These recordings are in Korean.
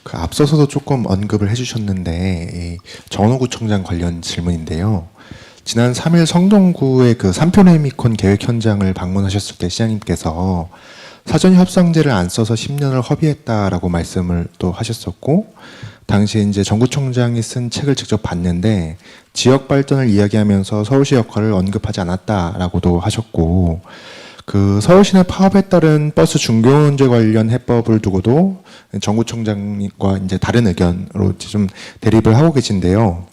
그 앞서서도 조금 언급을 해주셨는데 정원호구청장 관련 질문인데요. 지난 3일 성동구의 그 3표 레미콘 계획 현장을 방문하셨을 때 시장님께서 사전 협상제를 안 써서 10년을 허비했다라고 말씀을 또 하셨었고, 당시에 이제 정구청장이 쓴 책을 직접 봤는데 지역 발전을 이야기하면서 서울시 역할을 언급하지 않았다라고도 하셨고, 그 서울시내 파업에 따른 버스 중교운제 관련 해법을 두고도 정구청장과 이제 다른 의견으로 좀 대립을 하고 계신데요.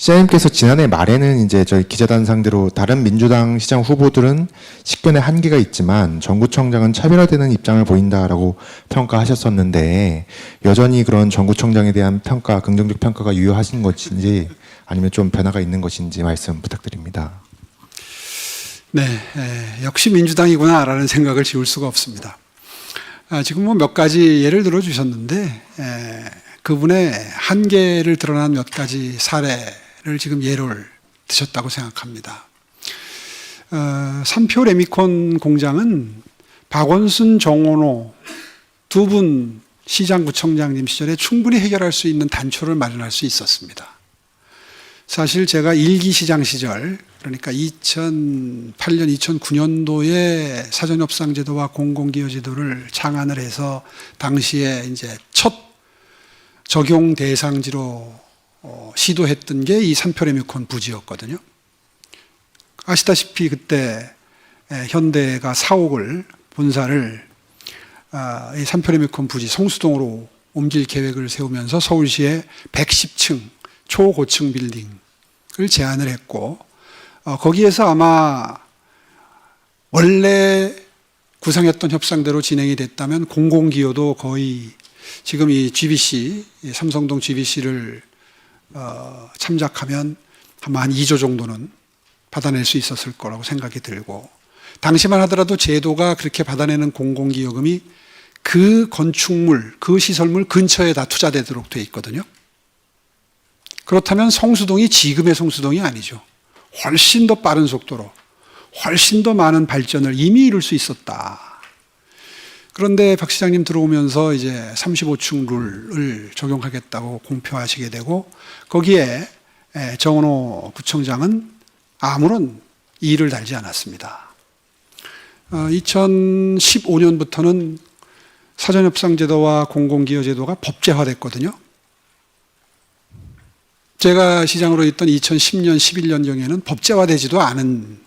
시장님께서 지난해 말에는 이제 저희 기자단 상대로 다른 민주당 시장 후보들은 식견에 한계가 있지만 정구청장은 차별화되는 입장을 보인다라고 평가하셨었는데, 여전히 그런 정구청장에 대한 평가, 긍정적 평가가 유효하신 것인지 아니면 좀 변화가 있는 것인지 말씀 부탁드립니다. 네, 역시 민주당이구나라는 생각을 지울 수가 없습니다. 지금 뭐 몇 가지 예를 들어 주셨는데, 그분의 한계를 드러난 몇 가지 사례를 지금 예를 드셨다고 생각합니다. 3표 레미콘 공장은 박원순, 정원호 두 분 시장구청장님 시절에 충분히 해결할 수 있는 단초를 마련할 수 있었습니다. 사실 제가 1기 시장 시절, 그러니까 2008년, 2009년도에 사전협상제도와 공공기여제도를 창안을 해서 당시에 이제 첫 적용 대상지로 시도했던 게 이 3표 레미콘 부지였거든요. 아시다시피 그때 현대가 사옥을, 본사를 이 3표 레미콘 부지 성수동으로 옮길 계획을 세우면서 서울시에 110층 초고층 빌딩을 제안을 했고, 거기에서 아마 원래 구상했던 협상대로 진행이 됐다면 공공기여도 거의 지금 이 GBC, 삼성동 GBC를 참작하면 한 2조 정도는 받아낼 수 있었을 거라고 생각이 들고, 당시만 하더라도 제도가 그렇게 받아내는 공공기여금이 그 건축물, 그 시설물 근처에 다 투자되도록 돼 있거든요. 그렇다면 성수동이 지금의 성수동이 아니죠. 훨씬 더 빠른 속도로, 훨씬 더 많은 발전을 이미 이룰 수 있었다. 그런데 박 시장님 들어오면서 이제 35층 룰을 적용하겠다고 공표하시게 되고, 거기에 정원호 구청장은 아무런 이의를 달지 않았습니다. 2015년부터는 사전협상제도와 공공기여제도가 법제화됐거든요. 제가 시장으로 있던 2010년, 11년경에는 법제화되지도 않은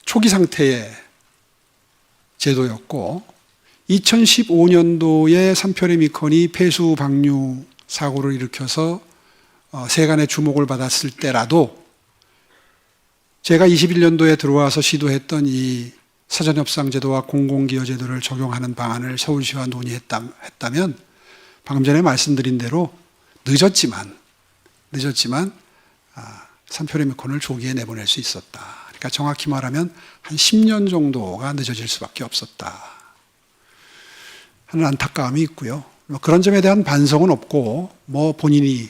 초기 상태의 제도였고, 2015년도에 3표 레미콘이 폐수 방류 사고를 일으켜서 세간의 주목을 받았을 때라도 제가 21년도에 들어와서 시도했던 이 사전협상제도와 공공기여제도를 적용하는 방안을 서울시와 논의했다면 방금 전에 말씀드린 대로 늦었지만 3표 레미콘을 조기에 내보낼 수 있었다. 그러니까 정확히 말하면 한 10년 정도가 늦어질 수밖에 없었다 하는 안타까움이 있고요. 그런 점에 대한 반성은 없고, 뭐 본인이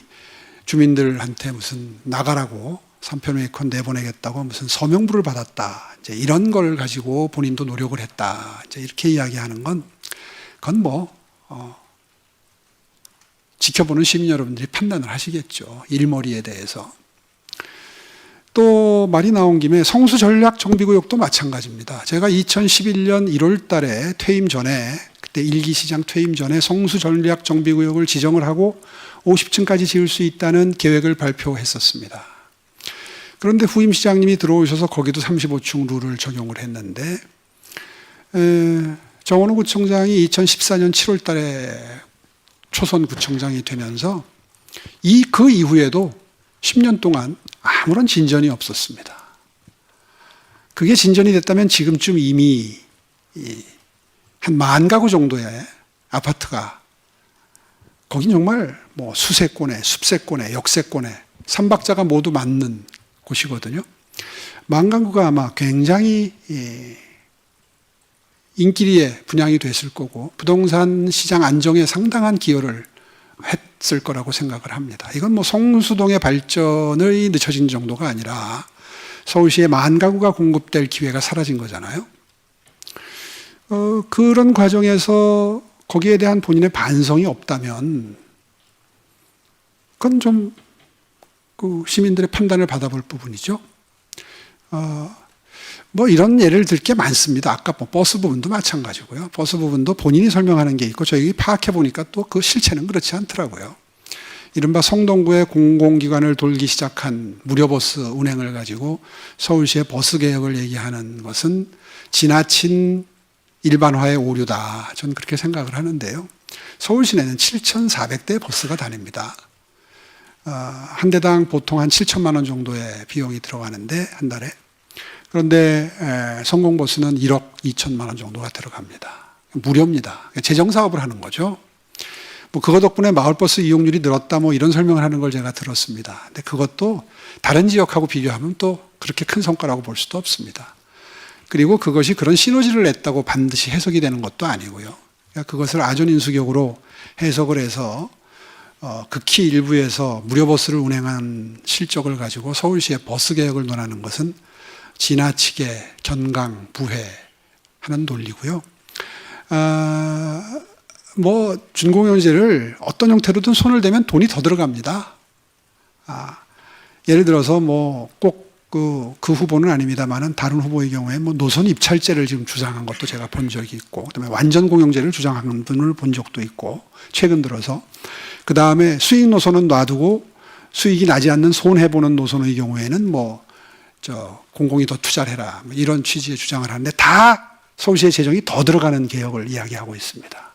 주민들한테 무슨 나가라고 3표 레미콘 내보내겠다고 무슨 서명부를 받았다, 이제 이런 걸 가지고 본인도 노력을 했다, 이제 이렇게 이야기하는 건, 그건 뭐 지켜보는 시민 여러분들이 판단을 하시겠죠. 일머리에 대해서. 또 말이 나온 김에 성수전략정비구역도 마찬가지입니다. 제가 2011년 1월 달에 퇴임 전에, 그때 1기 시장 퇴임 전에 성수전략정비구역을 지정을 하고 50층까지 지을 수 있다는 계획을 발표했었습니다. 그런데 후임 시장님이 들어오셔서 거기도 35층 룰을 적용을 했는데, 정원호 구청장이 2014년 7월 달에 초선 구청장이 되면서 그 이후에도 10년 동안 아무런 진전이 없었습니다. 그게 진전이 됐다면 지금쯤 이미 한 10,000가구 정도의 아파트가, 거긴 정말 뭐 수세권에, 숲세권에, 역세권에 3박자가 모두 맞는 곳이거든요. 10,000가구가 아마 굉장히 인기리에 분양이 됐을 거고, 부동산 시장 안정에 상당한 기여를 했을 거라고 생각을 합니다. 이건 뭐 성수동의 발전의 늦춰진 정도가 아니라 서울시에 10,000가구가 공급될 기회가 사라진 거잖아요. 그런 과정에서 거기에 대한 본인의 반성이 없다면 그건 좀 그 시민들의 판단을 받아볼 부분이죠. 뭐 이런 예를 들 게 많습니다. 아까 뭐 버스 부분도 마찬가지고요. 버스 부분도 본인이 설명하는 게 있고 저희 파악해 보니까 또 그 실체는 그렇지 않더라고요. 이른바 성동구의 공공기관을 돌기 시작한 무료버스 운행을 가지고 서울시의 버스 개혁을 얘기하는 것은 지나친 일반화의 오류다. 저는 그렇게 생각을 하는데요. 서울 시내는 7,400대의 버스가 다닙니다. 한 대당 보통 한 7천만 원 정도의 비용이 들어가는데 한 달에. 그런데 성공버스는 1억 2천만 원 정도가 들어갑니다. 무료입니다. 재정사업을 하는 거죠. 뭐 그거 덕분에 마을버스 이용률이 늘었다 뭐 이런 설명을 하는 걸 제가 들었습니다. 근데 그것도 다른 지역하고 비교하면 또 그렇게 큰 성과라고 볼 수도 없습니다. 그리고 그것이 그런 시너지를 냈다고 반드시 해석이 되는 것도 아니고요. 그러니까 그것을 아전인수격으로 해석을 해서 극히 일부에서 무료버스를 운행한 실적을 가지고 서울시의 버스 개혁을 논하는 것은 지나치게 견강부회하는 논리고요. 뭐 준공영제를 어떤 형태로든 손을 대면 돈이 더 들어갑니다. 예를 들어서 뭐 꼭 그 후보는 아닙니다만은 다른 후보의 경우에 뭐 노선 입찰제를 지금 주장한 것도 제가 본 적이 있고, 그다음에 완전 공영제를 주장하는 분을 본 적도 있고, 최근 들어서 그 다음에 수익 노선은 놔두고 수익이 나지 않는 손해 보는 노선의 경우에는 뭐 공공이 더 투자를 해라 뭐 이런 취지의 주장을 하는데 다 서울시의 재정이 더 들어가는 개혁을 이야기하고 있습니다.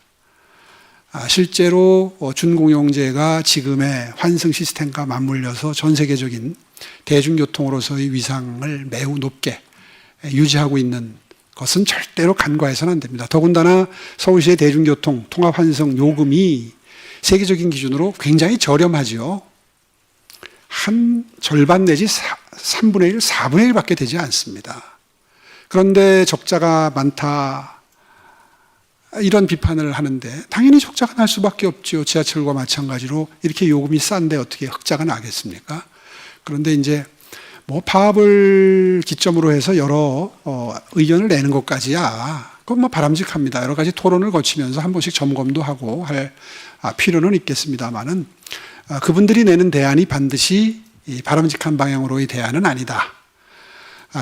실제로 준공영제가 지금의 환승 시스템과 맞물려서 전 세계적인 대중교통으로서의 위상을 매우 높게 유지하고 있는 것은 절대로 간과해서는 안 됩니다. 더군다나 서울시의 대중교통 통합 환승 요금이 세계적인 기준으로 굉장히 저렴하지요. 한 절반 내지 3분의 1, 4분의 1밖에 되지 않습니다. 그런데 적자가 많다. 이런 비판을 하는데 당연히 적자가 날 수밖에 없죠. 지하철과 마찬가지로 이렇게 요금이 싼데 어떻게 흑자가 나겠습니까? 그런데 이제 뭐 파업을 기점으로 해서 여러 의견을 내는 것까지야 그건 뭐 바람직합니다. 여러 가지 토론을 거치면서 한 번씩 점검도 하고 할 필요는 있겠습니다만은 그분들이 내는 대안이 반드시 바람직한 방향으로의 대안은 아니다.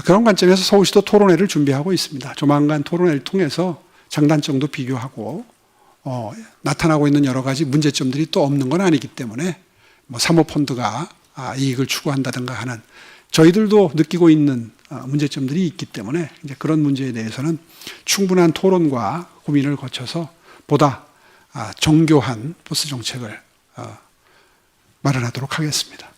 그런 관점에서 서울시도 토론회를 준비하고 있습니다. 조만간 토론회를 통해서 장단점도 비교하고 나타나고 있는 여러 가지 문제점들이 또 없는 건 아니기 때문에 뭐 사모펀드가 이익을 추구한다든가 하는 저희들도 느끼고 있는 문제점들이 있기 때문에 이제 그런 문제에 대해서는 충분한 토론과 고민을 거쳐서 보다 정교한 버스 정책을 마련하도록 하겠습니다.